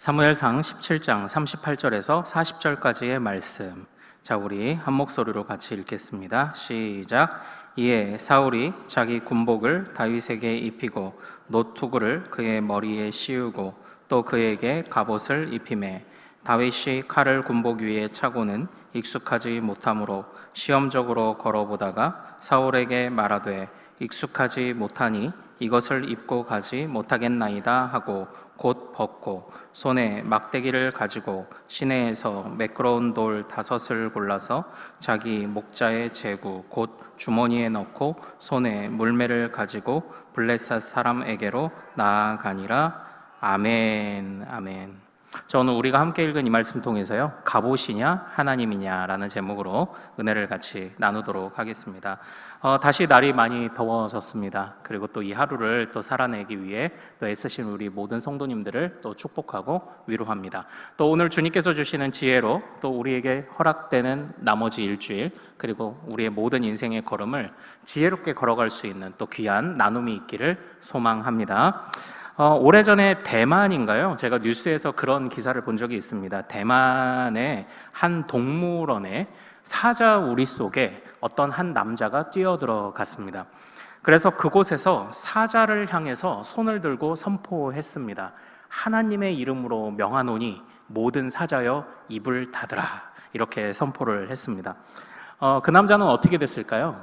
사무엘상 17장 38절에서 40절까지의 말씀. 자, 우리 한 목소리로 같이 읽겠습니다. 시작. 이에 사울이 자기 군복을 다윗에게 입히고 노투구를 그의 머리에 씌우고 또 그에게 갑옷을 입히매 다윗이 칼을 군복 위에 차고는 익숙하지 못하므로 시험적으로 걸어보다가 사울에게 말하되 익숙하지 못하니 이것을 입고 가지 못하겠나이다 하고 곧 벗고 손에 막대기를 가지고 시내에서 매끄러운 돌 5을 골라서 자기 목자의 제구 곧 주머니에 넣고 손에 물매를 가지고 블레셋 사람에게로 나아가니라. 아멘. 아멘. 저는 우리가 함께 읽은 이 말씀 통해서요, 갑옷이냐 하나님이냐라는 제목으로 은혜를 같이 나누도록 하겠습니다. 다시 날이 많이 더워졌습니다. 그리고 또 이 하루를 또 살아내기 위해 또 애쓰신 우리 모든 성도님들을 또 축복하고 위로합니다. 또 오늘 주님께서 주시는 지혜로 또 우리에게 허락되는 나머지 일주일, 그리고 우리의 모든 인생의 걸음을 지혜롭게 걸어갈 수 있는 또 귀한 나눔이 있기를 소망합니다. 오래전에 대만인가요? 제가 뉴스에서 그런 기사를 본 적이 있습니다. 대만의 한 동물원에 사자 우리 속에 어떤 한 남자가 뛰어들어갔습니다. 그래서 그곳에서 사자를 향해서 손을 들고 선포했습니다. 하나님의 이름으로 명하노니 모든 사자여 입을 닫으라. 이렇게 선포를 했습니다. 그 남자는 어떻게 됐을까요?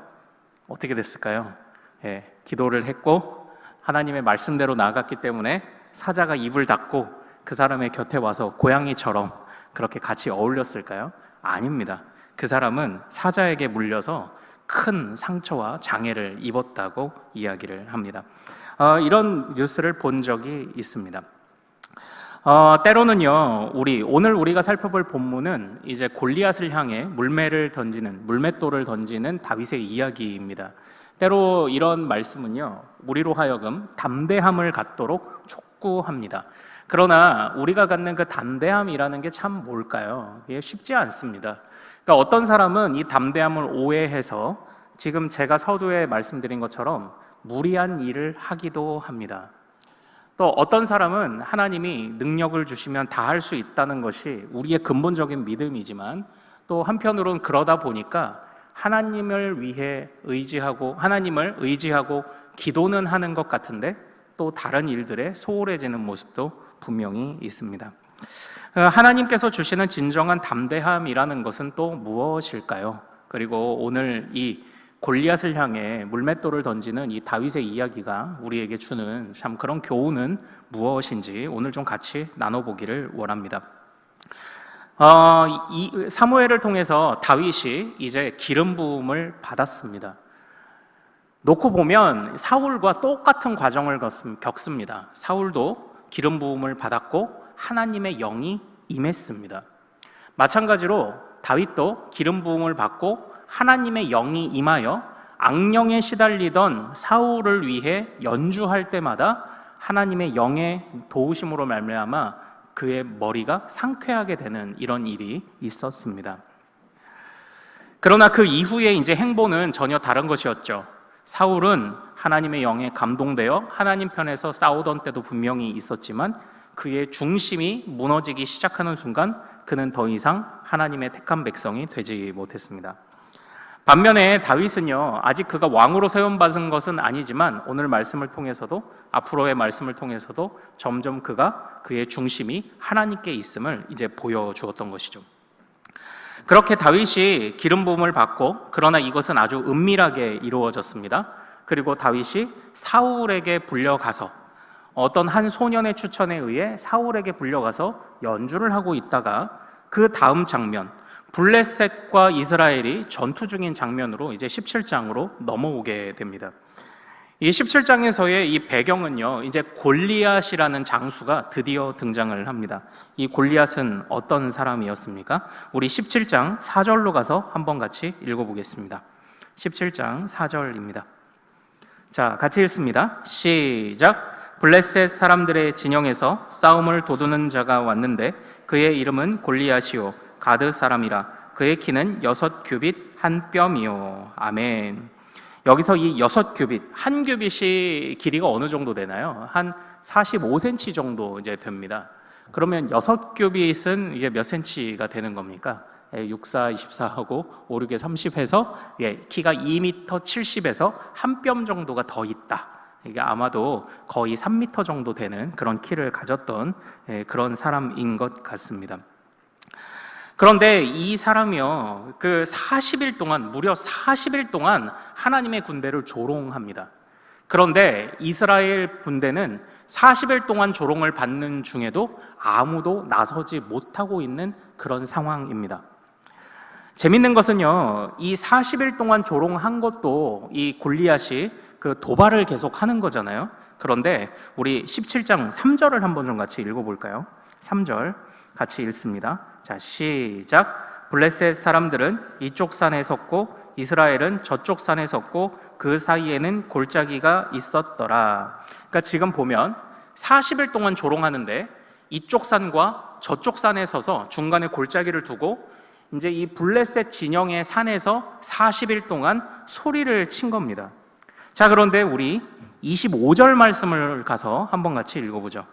기도를 했고 하나님의 말씀대로 나아갔기 때문에 사자가 입을 닫고 그 사람의 곁에 와서 고양이처럼 그렇게 같이 어울렸을까요? 아닙니다. 그 사람은 사자에게 물려서 큰 상처와 장애를 입었다고 이야기를 합니다. 이런 뉴스를 본 적이 있습니다. 때로는요, 오늘 우리가 살펴볼 본문은 이제 골리앗을 향해 물맷돌을 던지는 다윗의 이야기입니다. 때로 이런 말씀은요, 우리로 하여금 담대함을 갖도록 촉구합니다. 그러나 우리가 갖는 그 담대함이라는 게 참 뭘까요? 이게 쉽지 않습니다. 그러니까 어떤 사람은 이 담대함을 오해해서 지금 제가 서두에 말씀드린 것처럼 무리한 일을 하기도 합니다. 또 어떤 사람은 하나님이 능력을 주시면 다 할 수 있다는 것이 우리의 근본적인 믿음이지만 또 한편으로는 그러다 보니까 하나님을 의지하고 기도는 하는 것 같은데 또 다른 일들에 소홀해지는 모습도 분명히 있습니다. 하나님께서 주시는 진정한 담대함이라는 것은 또 무엇일까요? 그리고 오늘 이 골리앗을 향해 물맷돌을 던지는 이 다윗의 이야기가 우리에게 주는 참 그런 교훈은 무엇인지 오늘 좀 같이 나눠보기를 원합니다. 이 사무엘을 통해서 다윗이 이제 기름 부음을 받았습니다. 놓고 보면 사울과 똑같은 과정을 겪습니다. 사울도 기름 부음을 받았고 하나님의 영이 임했습니다. 마찬가지로 다윗도 기름 부음을 받고 하나님의 영이 임하여 악령에 시달리던 사울을 위해 연주할 때마다 하나님의 영의 도우심으로 말미암아 그의 머리가 상쾌하게 되는 이런 일이 있었습니다. 그러나 그 이후의 이제 행보는 전혀 다른 것이었죠. 사울은 하나님의 영에 감동되어 하나님 편에서 싸우던 때도 분명히 있었지만 그의 중심이 무너지기 시작하는 순간 그는 더 이상 하나님의 택한 백성이 되지 못했습니다. 반면에 다윗은요, 아직 그가 왕으로 세움받은 것은 아니지만 오늘 말씀을 통해서도 앞으로의 말씀을 통해서도 점점 그의 중심이 하나님께 있음을 이제 보여주었던 것이죠. 그렇게 다윗이 기름 부음을 받고, 그러나 이것은 아주 은밀하게 이루어졌습니다. 그리고 다윗이 사울에게 불려가서 어떤 한 소년의 추천에 의해 사울에게 불려가서 연주를 하고 있다가 그 다음 장면, 블레셋과 이스라엘이 전투 중인 장면으로 이제 17장으로 넘어오게 됩니다. 이 17장에서의 이 배경은요, 이제 골리앗이라는 장수가 드디어 등장을 합니다. 이 골리앗은 어떤 사람이었습니까? 우리 17장 4절로 가서 한번 같이 읽어보겠습니다. 17장 4절입니다. 자, 같이 읽습니다. 시작. 블레셋 사람들의 진영에서 싸움을 도두는 자가 왔는데 그의 이름은 골리앗이요 가드 사람이라. 그의 키는 6규빗 한 뼘이요. 아멘. 여기서 이 6규빗, 한 규빗이 길이가 어느 정도 되나요? 한 45cm 정도 이제 됩니다. 그러면 6규빗은 이게 몇 센치가 되는 겁니까? 6, 4, 24하고 5, 6에 30 해서 키가 2m 70에서 한 뼘 정도가 더 있다. 이게 아마도 거의 3m 정도 되는 그런 키를 가졌던 그런 사람인 것 같습니다. 그런데 이 사람이요, 그 40일 동안, 무려 40일 동안 하나님의 군대를 조롱합니다. 그런데 이스라엘 군대는 40일 동안 조롱을 받는 중에도 아무도 나서지 못하고 있는 그런 상황입니다. 재밌는 것은요, 이 40일 동안 조롱한 것도 이 골리앗이 그 도발을 계속 하는 거잖아요. 그런데 우리 17장 3절을 한번 좀 같이 읽어볼까요? 3절 같이 읽습니다. 자, 시작. 블레셋 사람들은 이쪽 산에 섰고 이스라엘은 저쪽 산에 섰고 그 사이에는 골짜기가 있었더라. 그러니까 지금 보면 40일 동안 조롱하는데 이쪽 산과 저쪽 산에 서서 중간에 골짜기를 두고 이제 이 블레셋 진영의 산에서 40일 동안 소리를 친 겁니다. 자, 그런데 우리 25절 말씀을 가서 한번 같이 읽어보죠.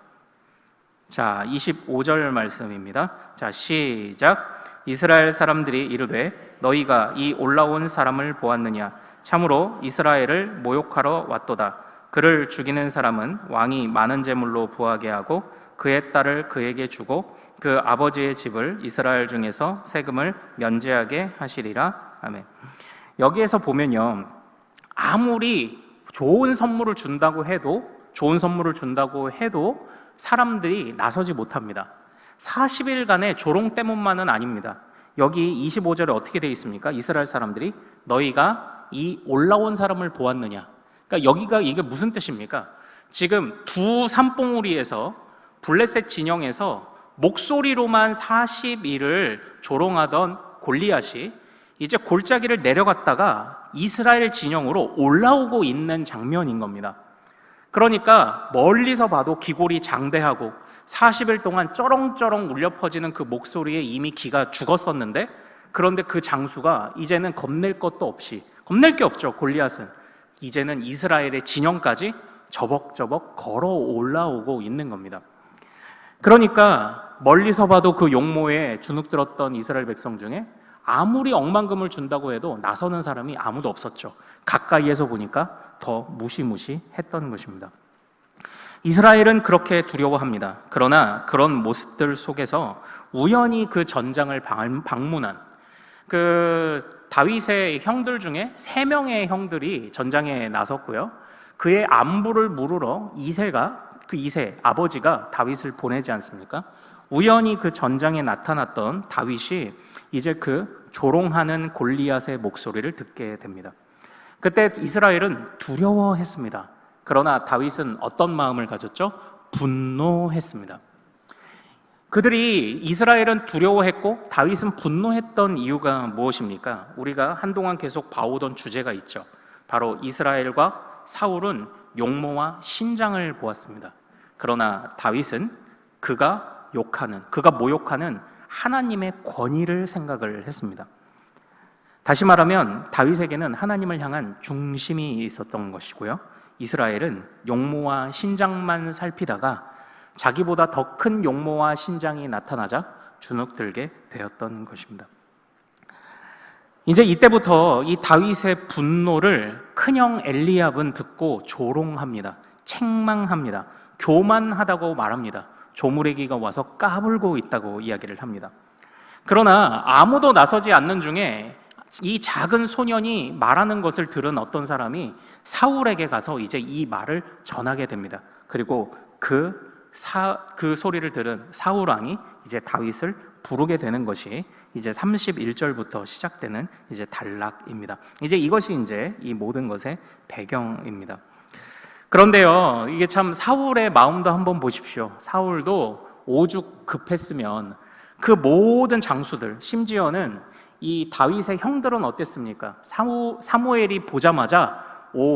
자, 25절 말씀입니다. 자, 시작. 이스라엘 사람들이 이르되 너희가 이 올라온 사람을 보았느냐? 참으로 이스라엘을 모욕하러 왔도다. 그를 죽이는 사람은 왕이 많은 제물로 부하게 하고 그의 딸을 그에게 주고 그 아버지의 집을 이스라엘 중에서 세금을 면제하게 하시리라. 아멘. 여기에서 보면요, 아무리 좋은 선물을 준다고 해도 사람들이 나서지 못합니다. 40일간의 조롱 때문만은 아닙니다. 여기 25절에 어떻게 되어 있습니까? 이스라엘 사람들이 너희가 이 올라온 사람을 보았느냐? 그러니까 여기가 이게 무슨 뜻입니까? 지금 두 산봉우리에서 블레셋 진영에서 목소리로만 40일을 조롱하던 골리앗이 이제 골짜기를 내려갔다가 이스라엘 진영으로 올라오고 있는 장면인 겁니다. 그러니까 멀리서 봐도 기골이 장대하고 40일 동안 쩌렁쩌렁 울려 퍼지는 그 목소리에 이미 기가 죽었었는데, 그런데 그 장수가 이제는 겁낼 것도 없이, 겁낼 게 없죠. 골리앗은 이제는 이스라엘의 진영까지 저벅저벅 걸어 올라오고 있는 겁니다. 그러니까 멀리서 봐도 그 용모에 주눅들었던 이스라엘 백성 중에 아무리 억만금을 준다고 해도 나서는 사람이 아무도 없었죠. 가까이에서 보니까 더 무시무시했던 것입니다. 이스라엘은 그렇게 두려워합니다. 그러나 그런 모습들 속에서 우연히 그 전장을 방문한 그 다윗의 형들 중에 3명의 형들이 전장에 나섰고요. 그의 안부를 물으러 이세 아버지가 다윗을 보내지 않습니까? 우연히 그 전장에 나타났던 다윗이 이제 그 조롱하는 골리앗의 목소리를 듣게 됩니다. 그때 이스라엘은 두려워했습니다. 그러나 다윗은 어떤 마음을 가졌죠? 분노했습니다. 이스라엘은 두려워했고 다윗은 분노했던 이유가 무엇입니까? 우리가 한동안 계속 봐오던 주제가 있죠. 바로 이스라엘과 사울은 용모와 신장을 보았습니다. 그러나 다윗은 그가 모욕하는 하나님의 권위를 생각을 했습니다. 다시 말하면 다윗에게는 하나님을 향한 중심이 있었던 것이고요. 이스라엘은 용모와 신장만 살피다가 자기보다 더 큰 용모와 신장이 나타나자 주눅들게 되었던 것입니다. 이제 이때부터 이 다윗의 분노를 큰형 엘리압은 듣고 조롱합니다. 책망합니다. 교만하다고 말합니다. 조무래기가 와서 까불고 있다고 이야기를 합니다. 그러나 아무도 나서지 않는 중에 이 작은 소년이 말하는 것을 들은 어떤 사람이 사울에게 가서 이제 이 말을 전하게 됩니다. 그리고 그 소리를 들은 사울 왕이 이제 다윗을 부르게 되는 것이 이제 31절부터 시작되는 이제 단락입니다. 이제 이것이 이제 이 모든 것의 배경입니다. 그런데요, 이게 참 사울의 마음도 한번 보십시오. 사울도 오죽 급했으면 그 모든 장수들, 심지어는 이 다윗의 형들은 어땠습니까? 사무엘이 보자마자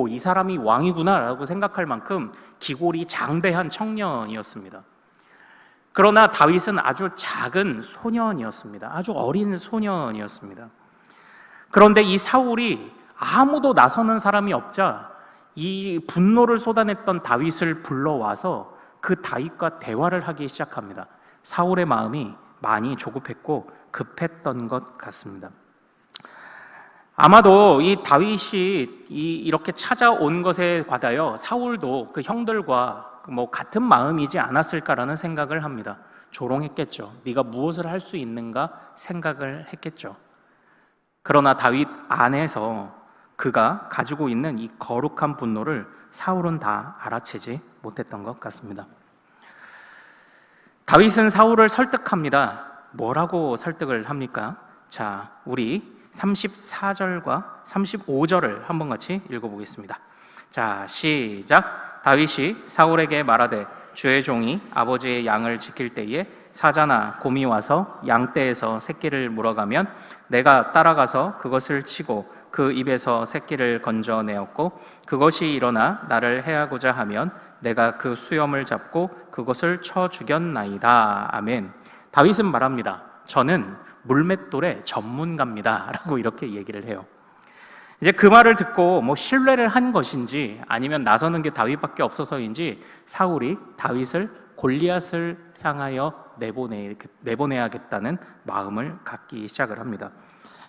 이 사람이 왕이구나 라고 생각할 만큼 기골이 장대한 청년이었습니다. 그러나 다윗은 아주 작은 소년이었습니다. 아주 어린 소년이었습니다. 그런데 이 사울이 아무도 나서는 사람이 없자 이 분노를 쏟아냈던 다윗을 불러와서 그 다윗과 대화를 하기 시작합니다. 사울의 마음이 많이 조급했고 급했던 것 같습니다. 아마도 이 다윗이 이렇게 찾아온 것에 관하여 사울도 그 형들과 같은 마음이지 않았을까라는 생각을 합니다. 조롱했겠죠. 네가 무엇을 할 수 있는가 생각을 했겠죠. 그러나 다윗 안에서 그가 가지고 있는 이 거룩한 분노를 사울은 다 알아채지 못했던 것 같습니다. 다윗은 사울을 설득합니다. 뭐라고 설득을 합니까? 자, 우리 34절과 35절을 한번 같이 읽어보겠습니다. 자, 시작. 다윗이 사울에게 말하되 주의 종이 아버지의 양을 지킬 때에 사자나 곰이 와서 양떼에서 새끼를 물어가면 내가 따라가서 그것을 치고 그 입에서 새끼를 건져내었고 그것이 일어나 나를 해하고자 하면 내가 그 수염을 잡고 그것을 쳐 죽였나이다. 아멘. 다윗은 말합니다. 저는 물맷돌의 전문가입니다 라고 이렇게 얘기를 해요. 이제 그 말을 듣고 신뢰를 한 것인지 아니면 나서는 게 다윗밖에 없어서인지 사울이 다윗을 골리앗을 향하여 내보내야겠다는 마음을 갖기 시작을 합니다.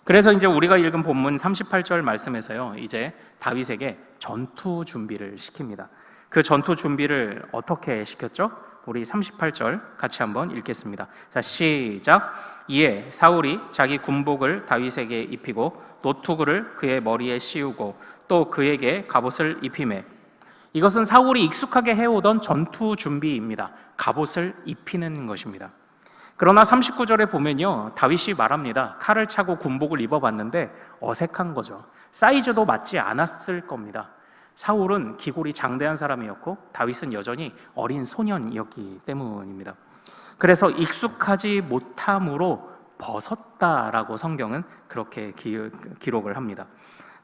그래서 이제 우리가 읽은 본문 38절 말씀에서요, 이제 다윗에게 전투 준비를 시킵니다. 그 전투 준비를 어떻게 시켰죠? 우리 38절 같이 한번 읽겠습니다. 자, 시작. 이에 사울이 자기 군복을 다윗에게 입히고 노투구를 그의 머리에 씌우고 또 그에게 갑옷을 입히매. 이것은 사울이 익숙하게 해오던 전투 준비입니다. 갑옷을 입히는 것입니다. 그러나 39절에 보면요, 다윗이 말합니다. 칼을 차고 군복을 입어봤는데 어색한 거죠. 사이즈도 맞지 않았을 겁니다. 사울은 기골이 장대한 사람이었고 다윗은 여전히 어린 소년이었기 때문입니다. 그래서 익숙하지 못함으로 벗었다라고 성경은 그렇게 기록을 합니다.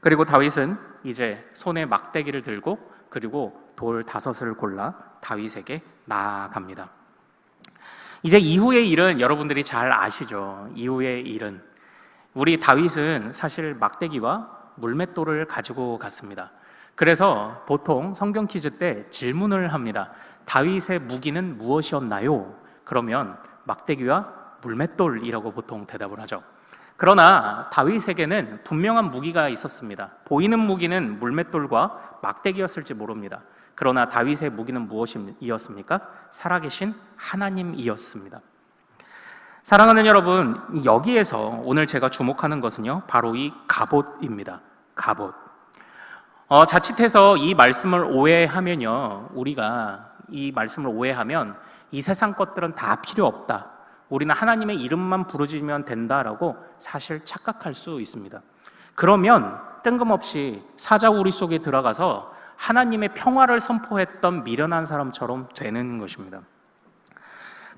그리고 다윗은 이제 손에 막대기를 들고 그리고 돌 5을 골라 다윗에게 나아갑니다. 이제 이후의 일은 여러분들이 잘 아시죠. 이후의 일은 우리 다윗은 사실 막대기와 물맷돌을 가지고 갔습니다. 그래서 보통 성경 퀴즈 때 질문을 합니다. 다윗의 무기는 무엇이었나요? 그러면 막대기와 물맷돌이라고 보통 대답을 하죠. 그러나 다윗에게는 분명한 무기가 있었습니다. 보이는 무기는 물맷돌과 막대기였을지 모릅니다. 그러나 다윗의 무기는 무엇이었습니까? 살아계신 하나님이었습니다. 사랑하는 여러분, 여기에서 오늘 제가 주목하는 것은요, 바로 이 갑옷입니다. 갑옷. 자칫해서 이 말씀을 오해하면요, 우리가 이 말씀을 오해하면 이 세상 것들은 다 필요 없다, 우리는 하나님의 이름만 부르짖으면 된다라고 사실 착각할 수 있습니다. 그러면 뜬금없이 사자우리 속에 들어가서 하나님의 평화를 선포했던 미련한 사람처럼 되는 것입니다.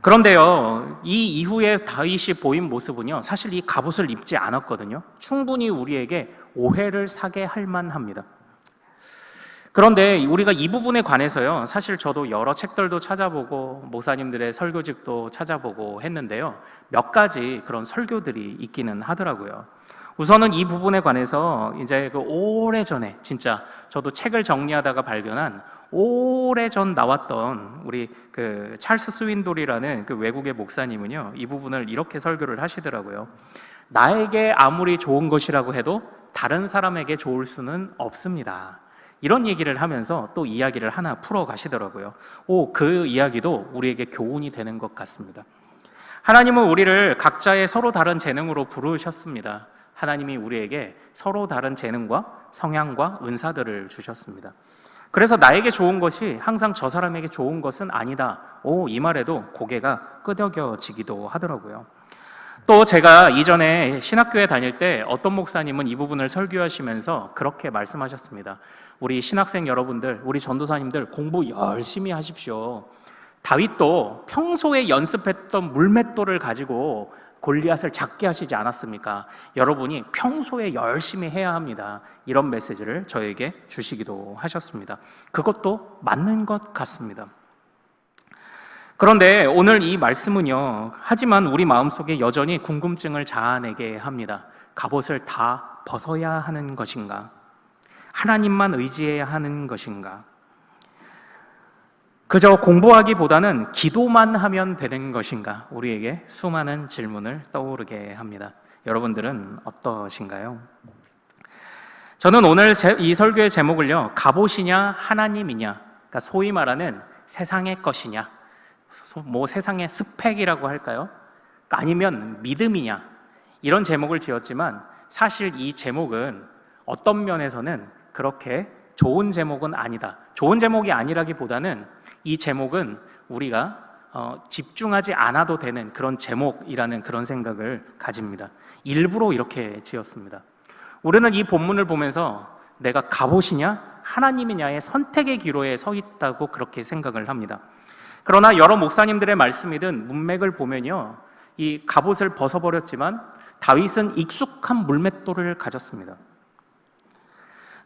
그런데요, 이 이후에 다윗이 보인 모습은요, 사실 이 갑옷을 입지 않았거든요. 충분히 우리에게 오해를 사게 할 만합니다. 그런데 우리가 이 부분에 관해서요, 사실 저도 여러 책들도 찾아보고 목사님들의 설교집도 찾아보고 했는데요, 몇 가지 그런 설교들이 있기는 하더라고요. 우선은 이 부분에 관해서 이제 오래전에 진짜 저도 책을 정리하다가 발견한 오래전 나왔던 우리 찰스 스윈돌이라는 그 외국의 목사님은요, 이 부분을 이렇게 설교를 하시더라고요. 나에게 아무리 좋은 것이라고 해도 다른 사람에게 좋을 수는 없습니다. 이런 얘기를 하면서 또 이야기를 하나 풀어 가시더라고요. 그 이야기도 우리에게 교훈이 되는 것 같습니다. 하나님은 우리를 각자의 서로 다른 재능으로 부르셨습니다. 하나님이 우리에게 서로 다른 재능과 성향과 은사들을 주셨습니다. 그래서 나에게 좋은 것이 항상 저 사람에게 좋은 것은 아니다, 이 말에도 고개가 끄덕여지기도 하더라고요. 또 제가 이전에 신학교에 다닐 때 어떤 목사님은 이 부분을 설교하시면서 그렇게 말씀하셨습니다. 우리 신학생 여러분들, 우리 전도사님들 공부 열심히 하십시오. 다윗도 평소에 연습했던 물맷돌을 가지고 골리앗을 잡게 하시지 않았습니까? 여러분이 평소에 열심히 해야 합니다. 이런 메시지를 저에게 주시기도 하셨습니다. 그것도 맞는 것 같습니다. 그런데 오늘 이 말씀은요, 하지만 우리 마음속에 여전히 궁금증을 자아내게 합니다. 갑옷을 다 벗어야 하는 것인가? 하나님만 의지해야 하는 것인가? 그저 공부하기보다는 기도만 하면 되는 것인가? 우리에게 수많은 질문을 떠오르게 합니다. 여러분들은 어떠신가요? 저는 오늘 이 설교의 제목을요, 갑옷이냐 하나님이냐, 그러니까 소위 말하는 세상의 것이냐, 뭐 세상의 스펙이라고 할까요? 아니면 믿음이냐, 이런 제목을 지었지만 사실 이 제목은 어떤 면에서는 그렇게 좋은 제목은 아니다. 좋은 제목이 아니라기보다는 이 제목은 우리가 집중하지 않아도 되는 그런 제목이라는 그런 생각을 가집니다. 일부러 이렇게 지었습니다. 우리는 이 본문을 보면서 내가 갑옷이냐 하나님이냐의 선택의 기로에 서 있다고 그렇게 생각을 합니다. 그러나 여러 목사님들의 말씀이든 문맥을 보면요, 이 갑옷을 벗어버렸지만 다윗은 익숙한 물맷돌을 가졌습니다.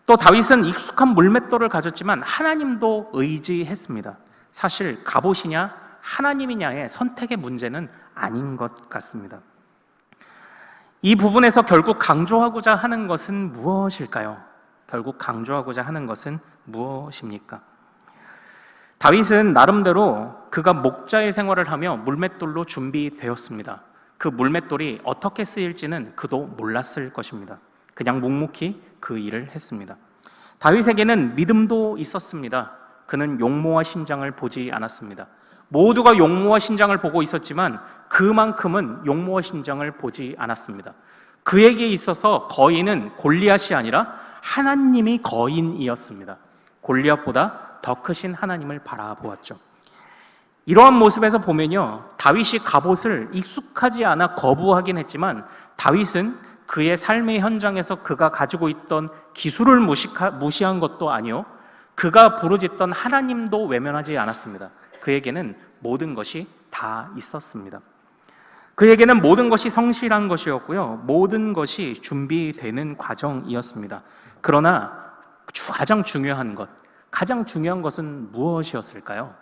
또 다윗은 익숙한 물맷돌을 가졌지만 하나님도 의지했습니다. 사실 갑옷이냐 하나님이냐의 선택의 문제는 아닌 것 같습니다. 이 부분에서 결국 강조하고자 하는 것은 무엇일까요? 결국 강조하고자 하는 것은 무엇입니까? 다윗은 나름대로 그가 목자의 생활을 하며 물맷돌로 준비되었습니다. 그 물맷돌이 어떻게 쓰일지는 그도 몰랐을 것입니다. 그냥 묵묵히 그 일을 했습니다. 다윗에게는 믿음도 있었습니다. 그는 용모와 신장을 보지 않았습니다. 모두가 용모와 신장을 보고 있었지만 그만큼은 용모와 신장을 보지 않았습니다. 그에게 있어서 거인은 골리앗이 아니라 하나님이 거인이었습니다. 골리앗보다 더 크신 하나님을 바라보았죠. 이러한 모습에서 보면요, 다윗이 갑옷을 익숙하지 않아 거부하긴 했지만 다윗은 그의 삶의 현장에서 그가 가지고 있던 기술을 무시한 것도 아니요, 그가 부르짖던 하나님도 외면하지 않았습니다. 그에게는 모든 것이 다 있었습니다. 그에게는 모든 것이 성실한 것이었고요, 모든 것이 준비되는 과정이었습니다. 그러나 가장 중요한 것은 무엇이었을까요?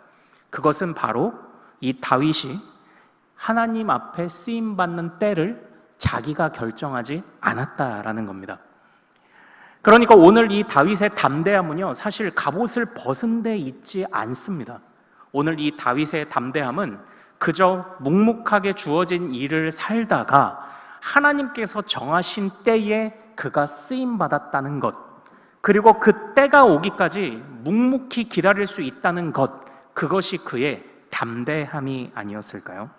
그것은 바로 이 다윗이 하나님 앞에 쓰임받는 때를 자기가 결정하지 않았다라는 겁니다. 그러니까 오늘 이 다윗의 담대함은요, 사실 갑옷을 벗은 데 있지 않습니다. 오늘 이 다윗의 담대함은 그저 묵묵하게 주어진 일을 살다가 하나님께서 정하신 때에 그가 쓰임받았다는 것, 그리고 그 때가 오기까지 묵묵히 기다릴 수 있다는 것, 그것이 그의 담대함이 아니었을까요?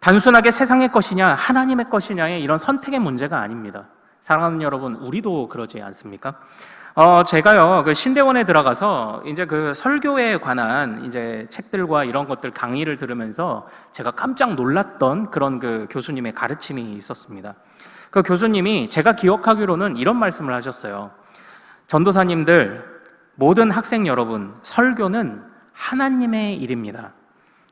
단순하게 세상의 것이냐 하나님의 것이냐의 이런 선택의 문제가 아닙니다. 사랑하는 여러분, 우리도 그러지 않습니까? 제가요, 그 신대원에 들어가서 이제 그 설교에 관한 이제 책들과 이런 것들 강의를 들으면서 제가 깜짝 놀랐던 그런 그 교수님의 가르침이 있었습니다. 그 교수님이 제가 기억하기로는 이런 말씀을 하셨어요. 전도사님들, 모든 학생 여러분, 설교는 하나님의 일입니다.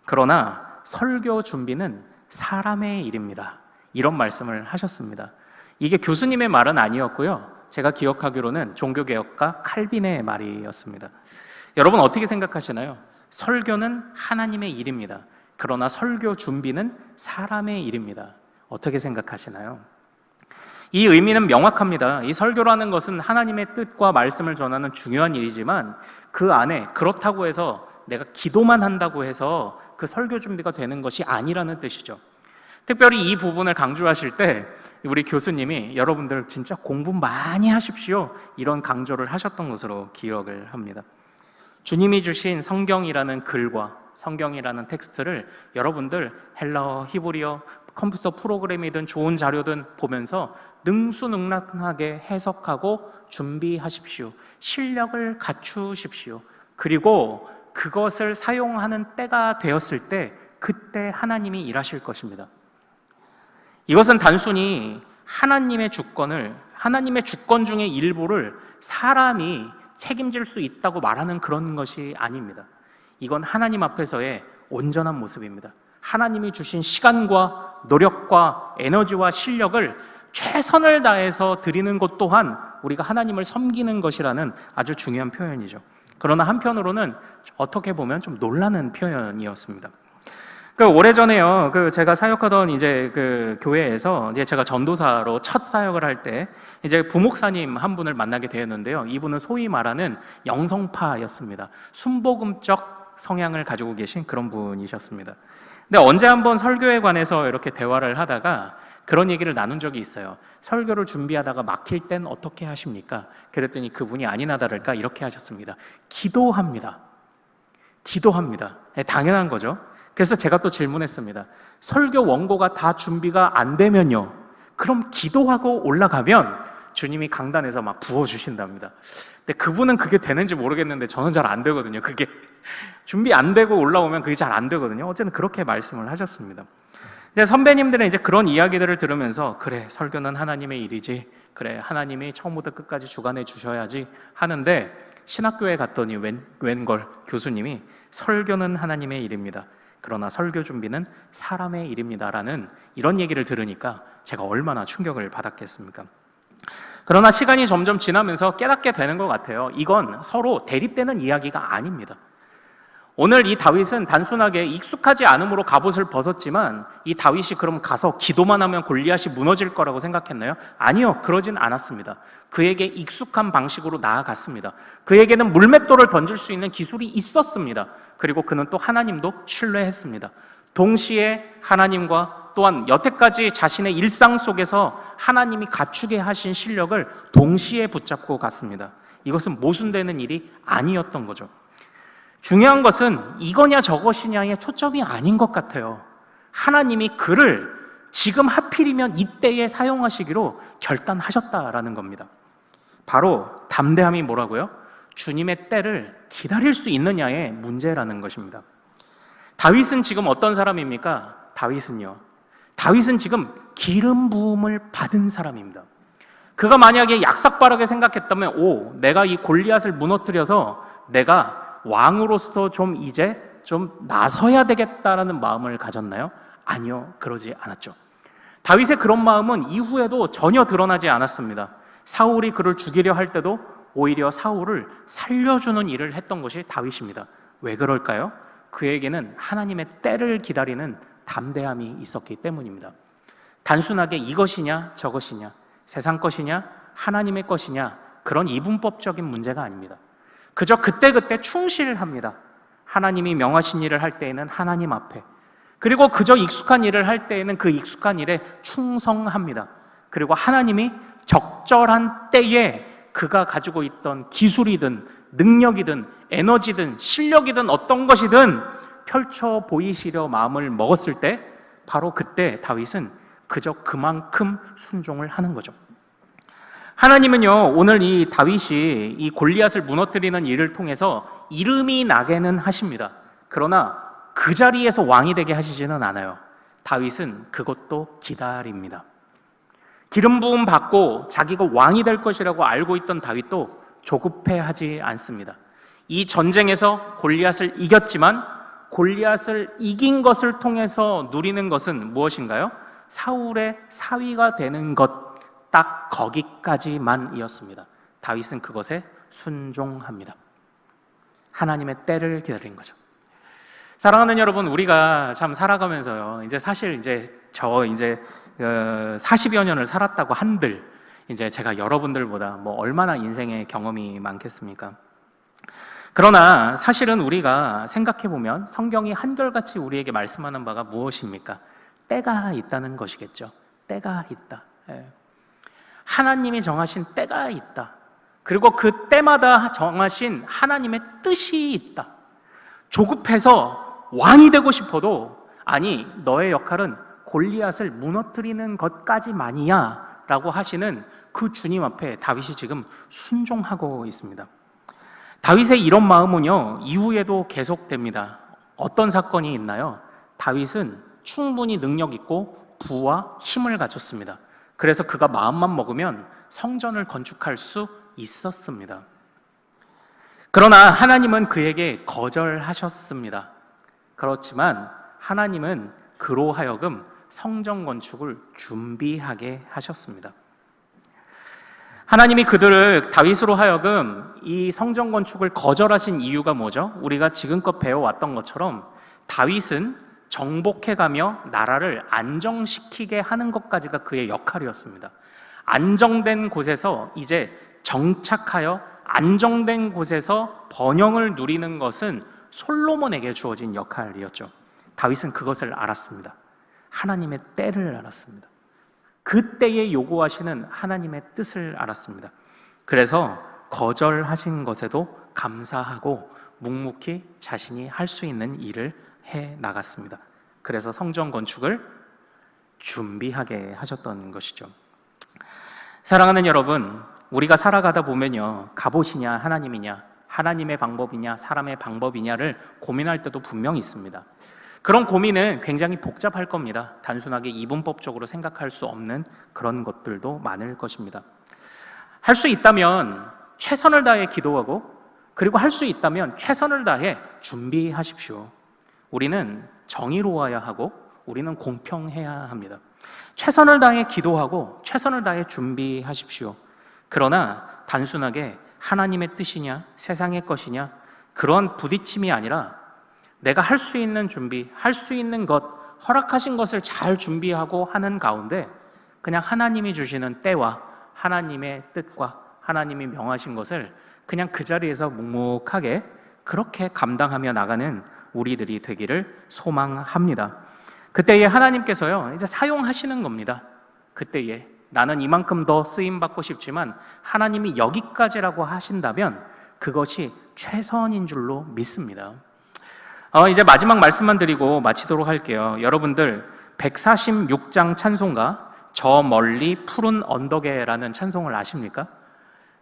그러나 설교 준비는 사람의 일입니다. 이런 말씀을 하셨습니다. 이게 교수님의 말은 아니었고요, 제가 기억하기로는 종교개혁가 칼빈의 말이었습니다. 여러분 어떻게 생각하시나요? 설교는 하나님의 일입니다. 그러나 설교 준비는 사람의 일입니다. 어떻게 생각하시나요? 이 의미는 명확합니다. 이 설교라는 것은 하나님의 뜻과 말씀을 전하는 중요한 일이지만 그 안에 그렇다고 해서 내가 기도만 한다고 해서 그 설교 준비가 되는 것이 아니라는 뜻이죠. 특별히 이 부분을 강조하실 때 우리 교수님이 여러분들 진짜 공부 많이 하십시오, 이런 강조를 하셨던 것으로 기억을 합니다. 주님이 주신 성경이라는 글과 성경이라는 텍스트를 여러분들 헬라어, 히브리어, 컴퓨터 프로그램이든 좋은 자료든 보면서 능수능란하게 해석하고 준비하십시오. 실력을 갖추십시오. 그리고 그것을 사용하는 때가 되었을 때 그때 하나님이 일하실 것입니다. 이것은 단순히 하나님의 주권 중의 일부를 사람이 책임질 수 있다고 말하는 그런 것이 아닙니다. 이건 하나님 앞에서의 온전한 모습입니다. 하나님이 주신 시간과 노력과 에너지와 실력을 최선을 다해서 드리는 것 또한 우리가 하나님을 섬기는 것이라는 아주 중요한 표현이죠. 그러나 한편으로는 어떻게 보면 좀 놀라는 표현이었습니다. 오래전에요. 제가 사역하던 이제 교회에서 이제 제가 전도사로 첫 사역을 할 때 이제 부목사님 한 분을 만나게 되었는데요. 이분은 소위 말하는 영성파였습니다. 순복음적 성향을 가지고 계신 그런 분이셨습니다. 근데 언제 한번 설교에 관해서 이렇게 대화를 하다가 그런 얘기를 나눈 적이 있어요. 설교를 준비하다가 막힐 땐 어떻게 하십니까? 그랬더니 그분이 아니나 다를까 이렇게 하셨습니다. 기도합니다. 기도합니다. 네, 당연한 거죠. 그래서 제가 또 질문했습니다. 설교 원고가 다 준비가 안 되면요, 그럼 기도하고 올라가면 주님이 강단에서 막 부어주신답니다. 근데 그분은 그게 되는지 모르겠는데 저는 잘 안 되거든요. 그게 준비 안 되고 올라오면 그게 잘 안 되거든요. 어쨌든 그렇게 말씀을 하셨습니다. 이제 선배님들은 이제 그런 이야기들을 들으면서 그래, 설교는 하나님의 일이지, 그래, 하나님이 처음부터 끝까지 주관해 주셔야지 하는데, 신학교에 갔더니 웬걸 교수님이 설교는 하나님의 일입니다. 그러나 설교 준비는 사람의 일입니다라는 이런 얘기를 들으니까 제가 얼마나 충격을 받았겠습니까? 그러나 시간이 점점 지나면서 깨닫게 되는 것 같아요. 이건 서로 대립되는 이야기가 아닙니다. 오늘 이 다윗은 단순하게 익숙하지 않음으로 갑옷을 벗었지만, 이 다윗이 그럼 가서 기도만 하면 골리앗이 무너질 거라고 생각했나요? 아니요, 그러진 않았습니다. 그에게 익숙한 방식으로 나아갔습니다. 그에게는 물맷돌을 던질 수 있는 기술이 있었습니다. 그리고 그는 또 하나님도 신뢰했습니다. 동시에 하나님과 또한 여태까지 자신의 일상 속에서 하나님이 갖추게 하신 실력을 동시에 붙잡고 갔습니다. 이것은 모순되는 일이 아니었던 거죠. 중요한 것은 이거냐 저것이냐의 초점이 아닌 것 같아요. 하나님이 그를 지금 하필이면 이때에 사용하시기로 결단하셨다라는 겁니다. 바로 담대함이 뭐라고요? 주님의 때를 기다릴 수 있느냐의 문제라는 것입니다. 다윗은 지금 어떤 사람입니까? 다윗은 지금 기름 부음을 받은 사람입니다. 그가 만약에 약삭빠르게 생각했다면, 내가 이 골리앗을 무너뜨려서 내가 왕으로서 이제 나서야 되겠다라는 마음을 가졌나요? 아니요, 그러지 않았죠. 다윗의 그런 마음은 이후에도 전혀 드러나지 않았습니다. 사울이 그를 죽이려 할 때도 오히려 사울을 살려주는 일을 했던 것이 다윗입니다. 왜 그럴까요? 그에게는 하나님의 때를 기다리는 담대함이 있었기 때문입니다. 단순하게 이것이냐 저것이냐, 세상 것이냐 하나님의 것이냐, 그런 이분법적인 문제가 아닙니다. 그저 그때그때 충실합니다. 하나님이 명하신 일을 할 때에는 하나님 앞에, 그리고 그저 익숙한 일을 할 때에는 그 익숙한 일에 충성합니다. 그리고 하나님이 적절한 때에 그가 가지고 있던 기술이든 능력이든 에너지든 실력이든 어떤 것이든 펼쳐 보이시려 마음을 먹었을 때, 바로 그때 다윗은 그저 그만큼 순종을 하는 거죠. 하나님은요, 오늘 이 다윗이 이 골리앗을 무너뜨리는 일을 통해서 이름이 나게는 하십니다. 그러나 그 자리에서 왕이 되게 하시지는 않아요. 다윗은 그것도 기다립니다. 기름 부음 받고 자기가 왕이 될 것이라고 알고 있던 다윗도 조급해하지 않습니다. 이 전쟁에서 골리앗을 이겼지만 골리앗을 이긴 것을 통해서 누리는 것은 무엇인가요? 사울의 사위가 되는 것, 딱 거기까지만이었습니다. 다윗은 그것에 순종합니다. 하나님의 때를 기다린 거죠. 사랑하는 여러분, 우리가 참 살아가면서요, 사실 40여 년을 살았다고 한들 제가 여러분들보다 얼마나 인생의 경험이 많겠습니까? 그러나 사실은 우리가 생각해보면 성경이 한결같이 우리에게 말씀하는 바가 무엇입니까? 때가 있다는 것이겠죠. 때가 있다. 하나님이 정하신 때가 있다. 그리고 그 때마다 정하신 하나님의 뜻이 있다. 조급해서 왕이 되고 싶어도, 아니, 너의 역할은 골리앗을 무너뜨리는 것까지만이야 라고 하시는 그 주님 앞에 다윗이 지금 순종하고 있습니다. 다윗의 이런 마음은요, 이후에도 계속됩니다. 어떤 사건이 있나요? 다윗은 충분히 능력 있고 부와 힘을 가졌습니다. 그래서 그가 마음만 먹으면 성전을 건축할 수 있었습니다. 그러나 하나님은 그에게 거절하셨습니다. 그렇지만 하나님은 그로 하여금 성전 건축을 준비하게 하셨습니다. 하나님이 그들을, 다윗으로 하여금 이 성전 건축을 거절하신 이유가 뭐죠? 우리가 지금껏 배워왔던 것처럼 다윗은 정복해가며 나라를 안정시키게 하는 것까지가 그의 역할이었습니다. 안정된 곳에서 이제 정착하여 안정된 곳에서 번영을 누리는 것은 솔로몬에게 주어진 역할이었죠. 다윗은 그것을 알았습니다. 하나님의 때를 알았습니다. 그 때에 요구하시는 하나님의 뜻을 알았습니다. 그래서 거절하신 것에도 감사하고 묵묵히 자신이 할 수 있는 일을 해 나갔습니다. 그래서 성전 건축을 준비하게 하셨던 것이죠. 사랑하는 여러분, 우리가 살아가다 보면요, 갑옷이냐 하나님이냐, 하나님의 방법이냐 사람의 방법이냐를 고민할 때도 분명히 있습니다. 그런 고민은 굉장히 복잡할 겁니다. 단순하게 이분법적으로 생각할 수 없는 그런 것들도 많을 것입니다. 할 수 있다면 최선을 다해 기도하고, 그리고 할 수 있다면 최선을 다해 준비하십시오. 우리는 정의로워야 하고 우리는 공평해야 합니다. 최선을 다해 기도하고 최선을 다해 준비하십시오. 그러나 단순하게 하나님의 뜻이냐 세상의 것이냐 그런 부딪힘이 아니라 내가 할 수 있는 준비, 할 수 있는 것, 허락하신 것을 잘 준비하고 하는 가운데 그냥 하나님이 주시는 때와 하나님의 뜻과 하나님이 명하신 것을 그냥 그 자리에서 묵묵하게 그렇게 감당하며 나가는 우리들이 되기를 소망합니다. 그때에 하나님께서요, 이제 사용하시는 겁니다. 그때에 나는 이만큼 더 쓰임받고 싶지만 하나님이 여기까지라고 하신다면 그것이 최선인 줄로 믿습니다. 이제 마지막 말씀만 드리고 마치도록 할게요. 여러분들 146장 찬송가 저 멀리 푸른 언덕에라는 찬송을 아십니까?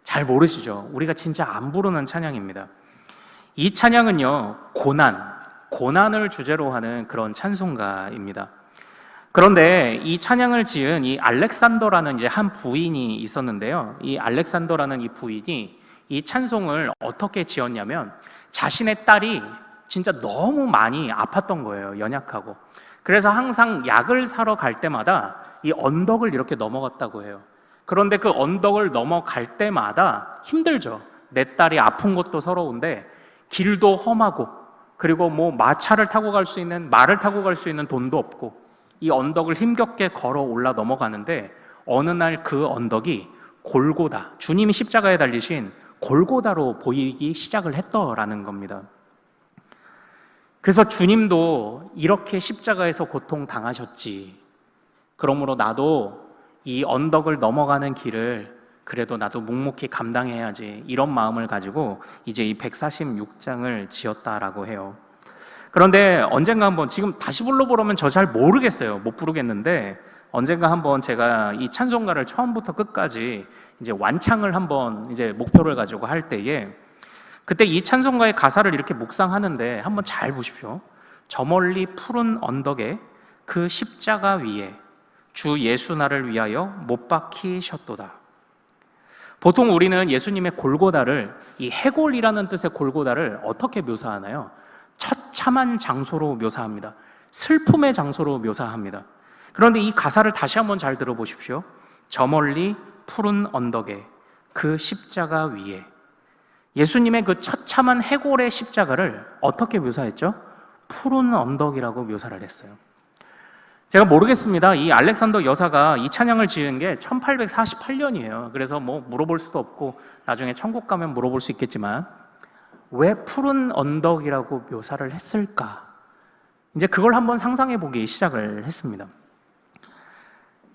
잘 모르시죠? 우리가 진짜 안 부르는 찬양입니다. 이 찬양은요, 고난을 주제로 하는 그런 찬송가입니다. 그런데 이 찬양을 지은 이 알렉산더라는 이제 한 부인이 있었는데요. 이 알렉산더라는 이 부인이 이 찬송을 어떻게 지었냐면 자신의 딸이 진짜 너무 많이 아팠던 거예요. 연약하고. 그래서 항상 약을 사러 갈 때마다 이 언덕을 이렇게 넘어갔다고 해요. 그런데 그 언덕을 넘어갈 때마다 힘들죠. 내 딸이 아픈 것도 서러운데 길도 험하고, 그리고 뭐 마차를 타고 갈 수 있는, 말을 타고 갈 수 있는 돈도 없고, 이 언덕을 힘겹게 걸어 올라 넘어가는데 어느 날 그 언덕이 골고다, 주님이 십자가에 달리신 골고다로 보이기 시작을 했더라는 겁니다. 그래서 주님도 이렇게 십자가에서 고통당하셨지, 그러므로 나도 이 언덕을 넘어가는 길을 그래도 나도 묵묵히 감당해야지, 이런 마음을 가지고 이제 이 146장을 지었다라고 해요. 그런데 언젠가 한번, 지금 다시 불러보려면 저 잘 모르겠어요. 못 부르겠는데 언젠가 한번 제가 이 찬송가를 처음부터 끝까지 이제 완창을 한번 이제 목표를 가지고 할 때에, 그때 이 찬송가의 가사를 이렇게 묵상하는데 한번 잘 보십시오. 저 멀리 푸른 언덕에 그 십자가 위에 주 예수 나를 위하여 못 박히셨도다. 보통 우리는 예수님의 골고다를, 이 해골이라는 뜻의 골고다를 어떻게 묘사하나요? 처참한 장소로 묘사합니다. 슬픔의 장소로 묘사합니다. 그런데 이 가사를 다시 한번 잘 들어보십시오. 저 멀리 푸른 언덕에 그 십자가 위에, 예수님의 그 처참한 해골의 십자가를 어떻게 묘사했죠? 푸른 언덕이라고 묘사를 했어요. 제가 모르겠습니다. 이 알렉산더 여사가 이 찬양을 지은 게 1848년이에요. 그래서 뭐 물어볼 수도 없고 나중에 천국 가면 물어볼 수 있겠지만 왜 푸른 언덕이라고 묘사를 했을까? 이제 그걸 한번 상상해 보기 시작을 했습니다.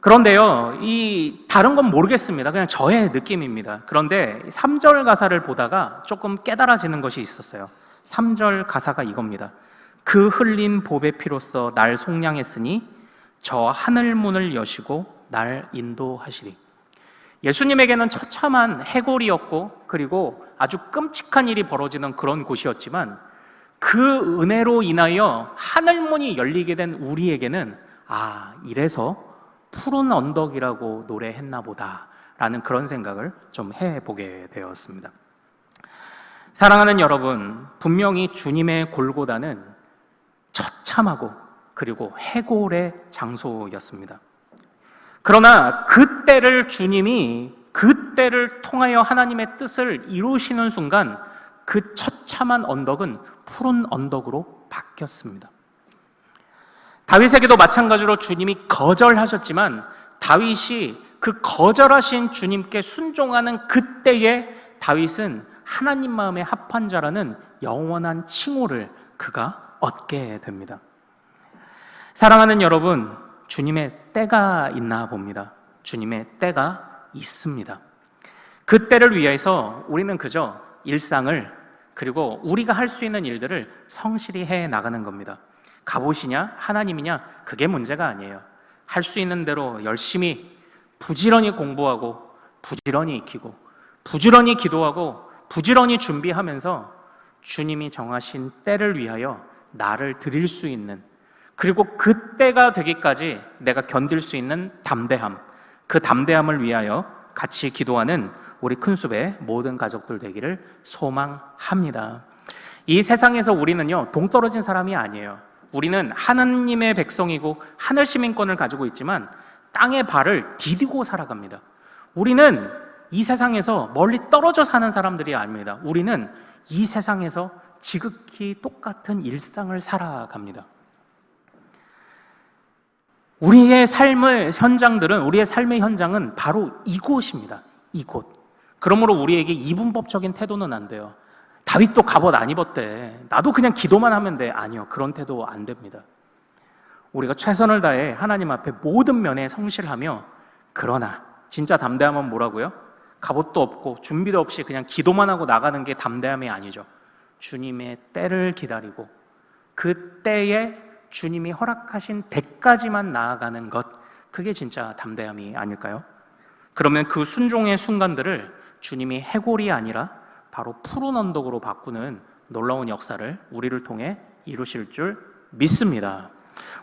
그런데요, 이 다른 건 모르겠습니다. 그냥 저의 느낌입니다. 그런데 3절 가사를 보다가 조금 깨달아지는 것이 있었어요. 3절 가사가 이겁니다. 그 흘린 보배 피로써 날 속량했으니 저 하늘 문을 여시고 날 인도하시리. 예수님에게는 처참한 해골이었고, 그리고 아주 끔찍한 일이 벌어지는 그런 곳이었지만 그 은혜로 인하여 하늘문이 열리게 된 우리에게는 이래서 푸른 언덕이라고 노래했나 보다 라는 그런 생각을 좀 해보게 되었습니다. 사랑하는 여러분, 분명히 주님의 골고다는 처참하고 그리고 해골의 장소였습니다. 그러나 그때를 주님이 그때를 통하여 하나님의 뜻을 이루시는 순간 그 처참한 언덕은 푸른 언덕으로 바뀌었습니다. 다윗에게도 마찬가지로 주님이 거절하셨지만 다윗이 그 거절하신 주님께 순종하는 그때에 다윗은 하나님 마음에 합한 자라는 영원한 칭호를 그가 얻게 됩니다. 사랑하는 여러분, 주님의 때가 있나 봅니다. 주님의 때가 있습니다. 그 때를 위해서 우리는 그저 일상을, 그리고 우리가 할 수 있는 일들을 성실히 해 나가는 겁니다. 갑옷이냐 하나님이냐 그게 문제가 아니에요. 할 수 있는 대로 열심히 부지런히 공부하고 부지런히 익히고 부지런히 기도하고 부지런히 준비하면서 주님이 정하신 때를 위하여 나를 드릴 수 있는, 그리고 그 때가 되기까지 내가 견딜 수 있는 담대함, 그 담대함을 위하여 같이 기도하는 우리 큰숲의 모든 가족들 되기를 소망합니다. 이 세상에서 우리는요, 동떨어진 사람이 아니에요. 우리는 하나님의 백성이고 하늘 시민권을 가지고 있지만 땅의 발을 디디고 살아갑니다. 우리는 이 세상에서 멀리 떨어져 사는 사람들이 아닙니다. 우리는 이 세상에서 지극히 똑같은 일상을 살아갑니다. 우리의 삶의 현장은 바로 이곳입니다. 이곳. 그러므로 우리에게 이분법적인 태도는 안 돼요. 다윗도 갑옷 안 입었대. 나도 그냥 기도만 하면 돼. 아니요. 그런 태도 안 됩니다. 우리가 최선을 다해 하나님 앞에 모든 면에 성실하며, 그러나 진짜 담대함은 뭐라고요? 갑옷도 없고 준비도 없이 그냥 기도만 하고 나가는 게 담대함이 아니죠. 주님의 때를 기다리고 그 때에 주님이 허락하신 때까지만 나아가는 것, 그게 진짜 담대함이 아닐까요? 그러면 그 순종의 순간들을 주님이 해골이 아니라 바로 푸른 언덕으로 바꾸는 놀라운 역사를 우리를 통해 이루실 줄 믿습니다.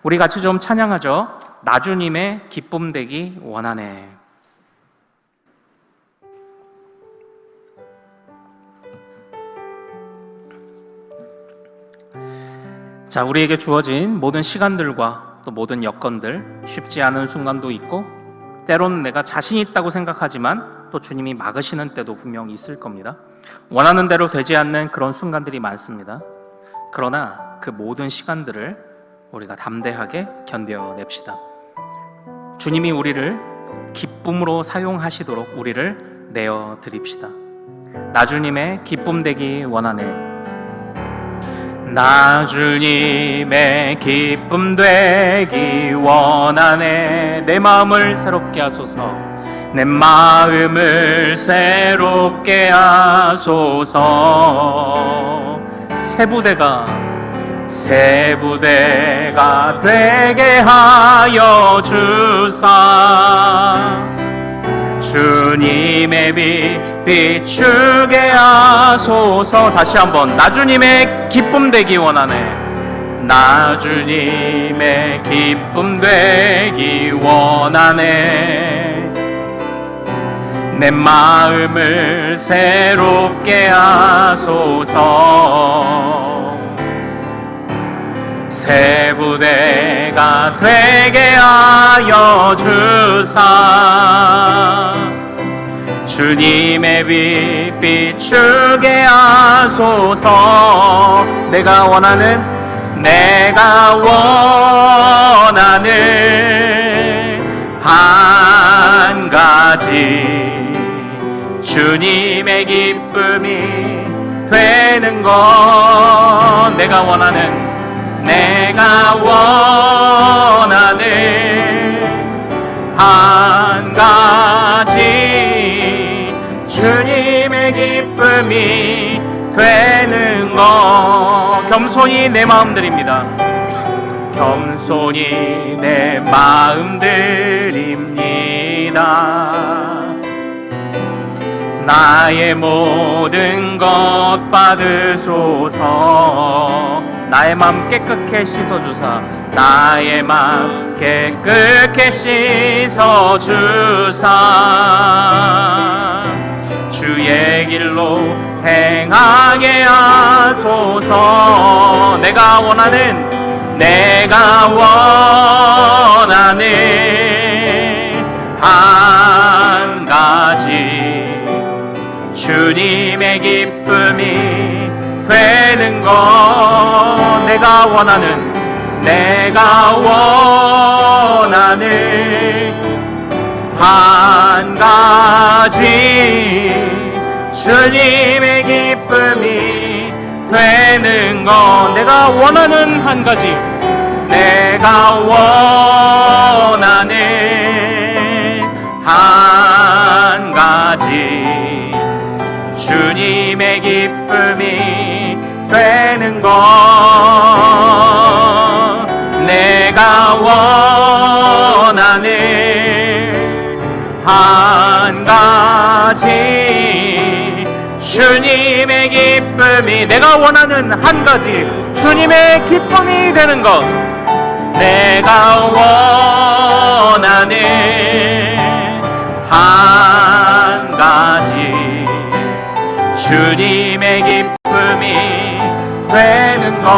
우리 같이 좀 찬양하죠. 나 주님의 기쁨 되기 원하네. 자, 우리에게 주어진 모든 시간들과 또 모든 여건들, 쉽지 않은 순간도 있고 때로는 내가 자신 있다고 생각하지만 또 주님이 막으시는 때도 분명히 있을 겁니다. 원하는 대로 되지 않는 그런 순간들이 많습니다. 그러나 그 모든 시간들을 우리가 담대하게 견뎌냅시다. 주님이 우리를 기쁨으로 사용하시도록 우리를 내어드립시다. 나 주님의 기쁨 되기 원하네. 나 주님의 기쁨 되기 원하네. 내 마음을 새롭게 하소서. 내 마음을 새롭게 하소서. 새 부대가 되게 하여 주사. 주님의 빛 비추게 하소서. 다시 한번. 나 주님의 기쁨 되기 원하네. 나 주님의 기쁨 되기 원하네. 내 마음을 새롭게 하소서. 새 부대가 되게 하여 주사. 주님의 빛 비추게 하소서. 내가 원하는 한 가지, 주님의 기쁨이 되는 것. 내가 원하는 한 가지, 주님의 기쁨이 되는 것. 겸손히 내 마음 드립니다. 겸손히 내 마음 드립니다. 나의 모든 것 받으소서. 나의 마음 깨끗게 씻어주사. 나의 마음 깨끗게 씻어주사. 주의 길로 행하게 하소서. 내가 원하는 한 가지, 주님의 기쁨이 되는 것. 내가 원하는 내가 원하는 한 가지 주님의 기쁨이 되는 것. 내가 원하는 한 가지, 내가 원하는 한 가지 주님의 기쁨이 되는 것. 내가 원하는 한 가지 주님의 기쁨이, 내가 원하는 한 가지 주님의 기쁨이 되는 것. 내가 원하는 한 가지 주님의 기쁨이 되는 것.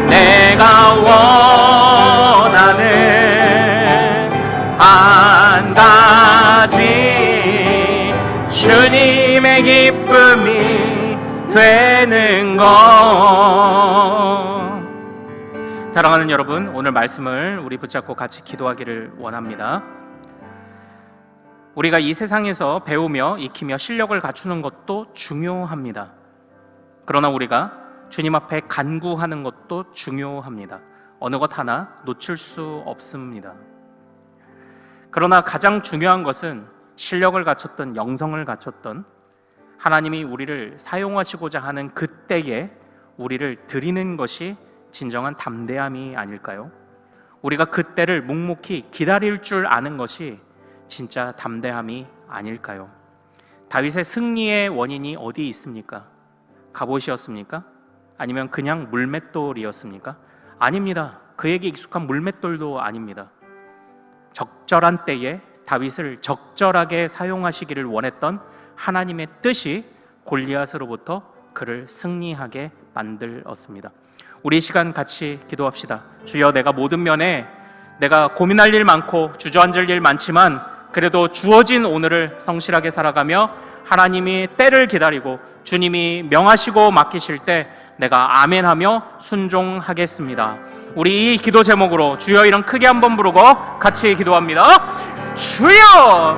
내가 원하는 한 가지 주님의 기쁨이 되는 것. 사랑하는 여러분, 오늘 말씀을 우리 붙잡고 같이 기도하기를 원합니다. 우리가 이 세상에서 배우며 익히며 실력을 갖추는 것도 중요합니다. 그러나 우리가 주님 앞에 간구하는 것도 중요합니다. 어느 것 하나 놓칠 수 없습니다. 그러나 가장 중요한 것은 실력을 갖췄던, 영성을 갖췄던 하나님이 우리를 사용하시고자 하는 그때에 우리를 드리는 것이 진정한 담대함이 아닐까요? 우리가 그때를 묵묵히 기다릴 줄 아는 것이 진짜 담대함이 아닐까요? 다윗의 승리의 원인이 어디 있습니까? 갑옷이었습니까? 아니면 그냥 물맷돌이었습니까? 아닙니다. 그에게 익숙한 물맷돌도 아닙니다. 적절한 때에 다윗을 적절하게 사용하시기를 원했던 하나님의 뜻이 골리앗으로부터 그를 승리하게 만들었습니다. 우리 이 시간 같이 기도합시다. 주여, 내가 모든 면에 내가 고민할 일 많고 주저앉을 일 많지만 그래도 주어진 오늘을 성실하게 살아가며 하나님이 때를 기다리고 주님이 명하시고 맡기실 때 내가 아멘하며 순종하겠습니다. 우리 이 기도 제목으로 주여 이름 크게 한번 부르고 같이 기도합니다. 주여!